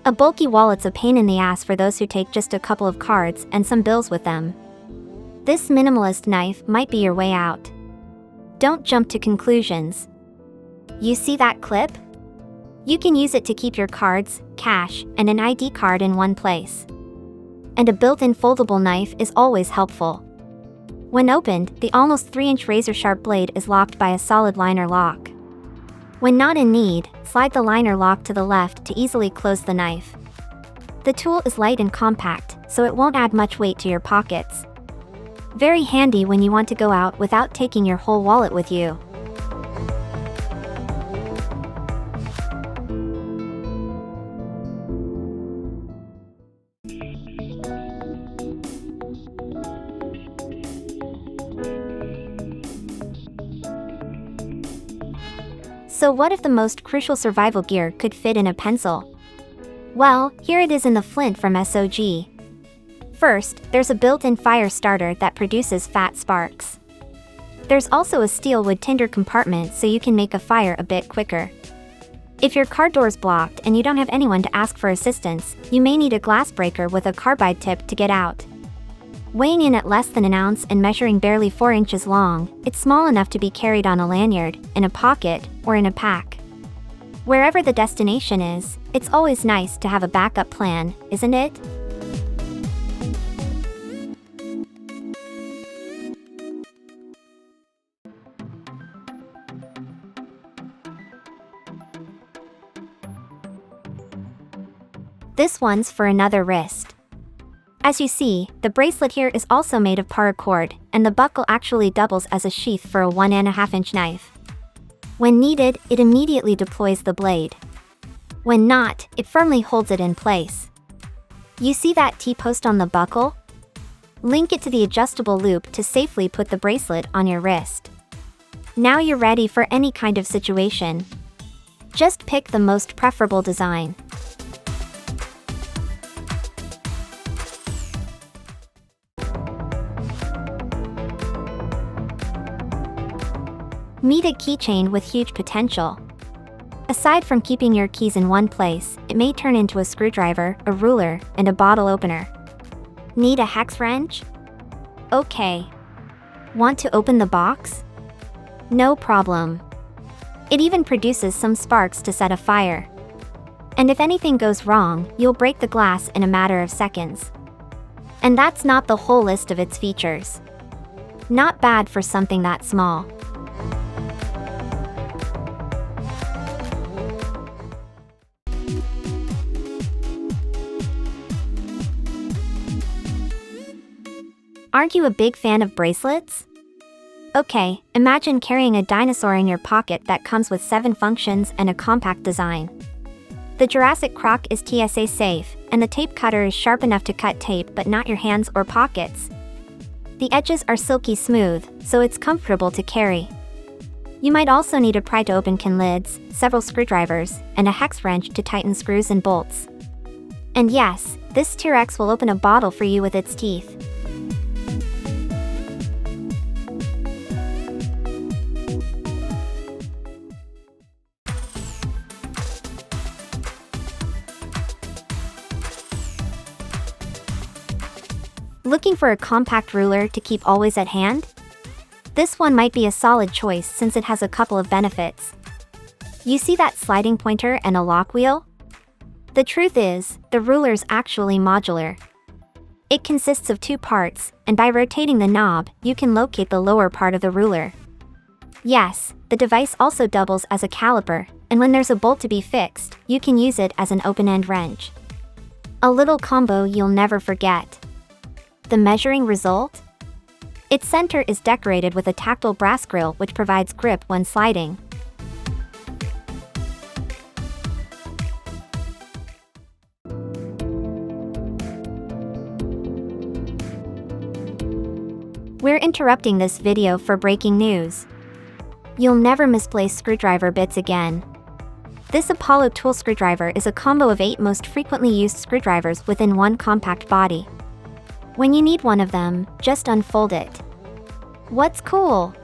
A bulky wallet's a pain in the ass for those who take just a couple of cards and some bills with them. This minimalist knife might be your way out. Don't jump to conclusions. You see that clip? You can use it to keep your cards, cash, and an ID card in one place. And a built-in foldable knife is always helpful. When opened, the almost 3-inch razor-sharp blade is locked by a solid liner lock. When not in need, slide the liner lock to the left to easily close the knife. The tool is light and compact, so it won't add much weight to your pockets. Very handy when you want to go out without taking your whole wallet with you. So what if the most crucial survival gear could fit in a pencil? Well, here it is in the flint from SOG. First, there's a built-in fire starter that produces fat sparks. There's also a steel wood tinder compartment so you can make a fire a bit quicker. If your car door's blocked and you don't have anyone to ask for assistance, you may need a glass breaker with a carbide tip to get out. Weighing in at less than an ounce and measuring barely 4 inches long, it's small enough to be carried on a lanyard, in a pocket, or in a pack. Wherever the destination is, it's always nice to have a backup plan, isn't it? This one's for another wrist. As you see, the bracelet here is also made of paracord, and the buckle actually doubles as a sheath for a 1.5-inch knife. When needed, it immediately deploys the blade. When not, it firmly holds it in place. You see that T-post on the buckle? Link it to the adjustable loop to safely put the bracelet on your wrist. Now you're ready for any kind of situation. Just pick the most preferable design. Meet a keychain with huge potential. Aside from keeping your keys in one place, it may turn into a screwdriver, a ruler, and a bottle opener. Need a hex wrench? Okay. Want to open the box? No problem. It even produces some sparks to set a fire. And if anything goes wrong, you'll break the glass in a matter of seconds. And that's not the whole list of its features. Not bad for something that small. Aren't you a big fan of bracelets? Okay, imagine carrying a dinosaur in your pocket that comes with 7 functions and a compact design. The Jurassic croc is TSA safe, and the tape cutter is sharp enough to cut tape but not your hands or pockets. The edges are silky smooth, so it's comfortable to carry. You might also need a pry to open can lids, several screwdrivers, and a hex wrench to tighten screws and bolts. And yes, this T-Rex will open a bottle for you with its teeth. Looking for a compact ruler to keep always at hand? This one might be a solid choice since it has a couple of benefits. You see that sliding pointer and a lock wheel? The truth is, the ruler's actually modular. It consists of 2 parts, and by rotating the knob, you can locate the lower part of the ruler. Yes, the device also doubles as a caliper, and when there's a bolt to be fixed, you can use it as an open-end wrench. A little combo you'll never forget. The measuring result? Its center is decorated with a tactile brass grill which provides grip when sliding. We're interrupting this video for breaking news. You'll never misplace screwdriver bits again. This Apollo tool screwdriver is a combo of 8 most frequently used screwdrivers within one compact body. When you need one of them, just unfold it. What's cool?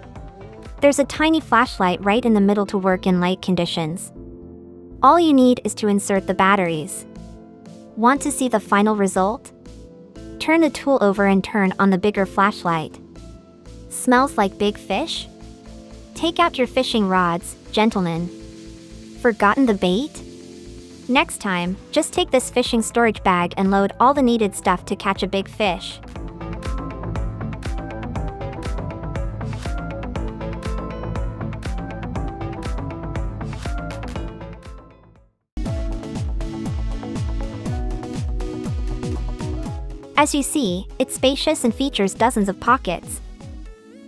There's a tiny flashlight right in the middle to work in light conditions. All you need is to insert the batteries. Want to see the final result? Turn the tool over and turn on the bigger flashlight. Smells like big fish? Take out your fishing rods, gentlemen. Forgotten the bait? Next time, just take this fishing storage bag and load all the needed stuff to catch a big fish. As you see, it's spacious and features dozens of pockets.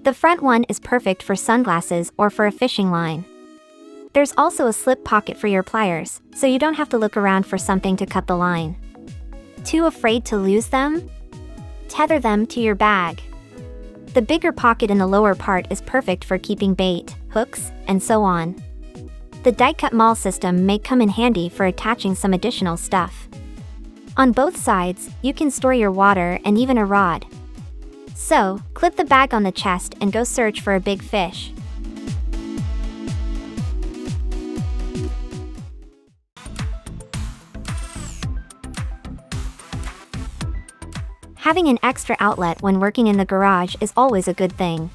The front one is perfect for sunglasses or for a fishing line. There's also a slip pocket for your pliers, so you don't have to look around for something to cut the line. Too afraid to lose them? Tether them to your bag. The bigger pocket in the lower part is perfect for keeping bait, hooks, and so on. The die-cut maul system may come in handy for attaching some additional stuff. On both sides, you can store your water and even a rod. So, clip the bag on the chest and go search for a big fish. Having an extra outlet when working in the garage is always a good thing.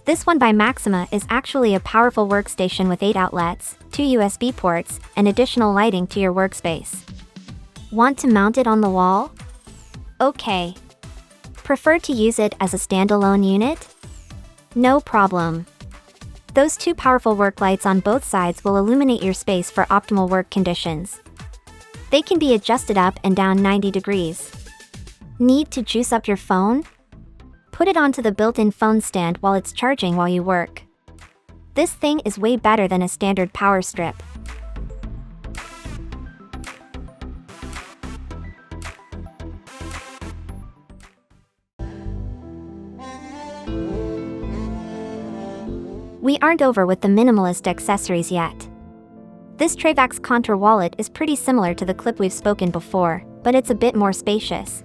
This one by Maximma is actually a powerful workstation with 8 outlets, 2 USB ports, and additional lighting to your workspace. Want to mount it on the wall? Okay. Prefer to use it as a standalone unit? No problem. Those 2 powerful work lights on both sides will illuminate your space for optimal work conditions. They can be adjusted up and down 90 degrees. Need to juice up your phone? Put it onto the built-in phone stand while it's charging while you work. This thing is way better than a standard power strip. We aren't over with the minimalist accessories yet. This Trayvax contour wallet is pretty similar to the clip we've spoken before, but it's a bit more spacious.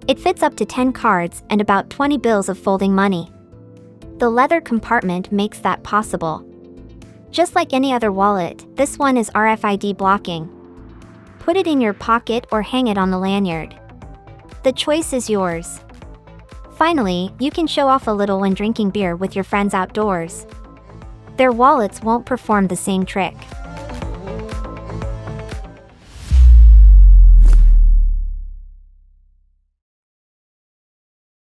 It fits up to 10 cards and about 20 bills of folding money. The leather compartment makes that possible. Just like any other wallet, this one is RFID blocking. Put it in your pocket or hang it on the lanyard. The choice is yours. Finally, you can show off a little when drinking beer with your friends outdoors. Their wallets won't perform the same trick.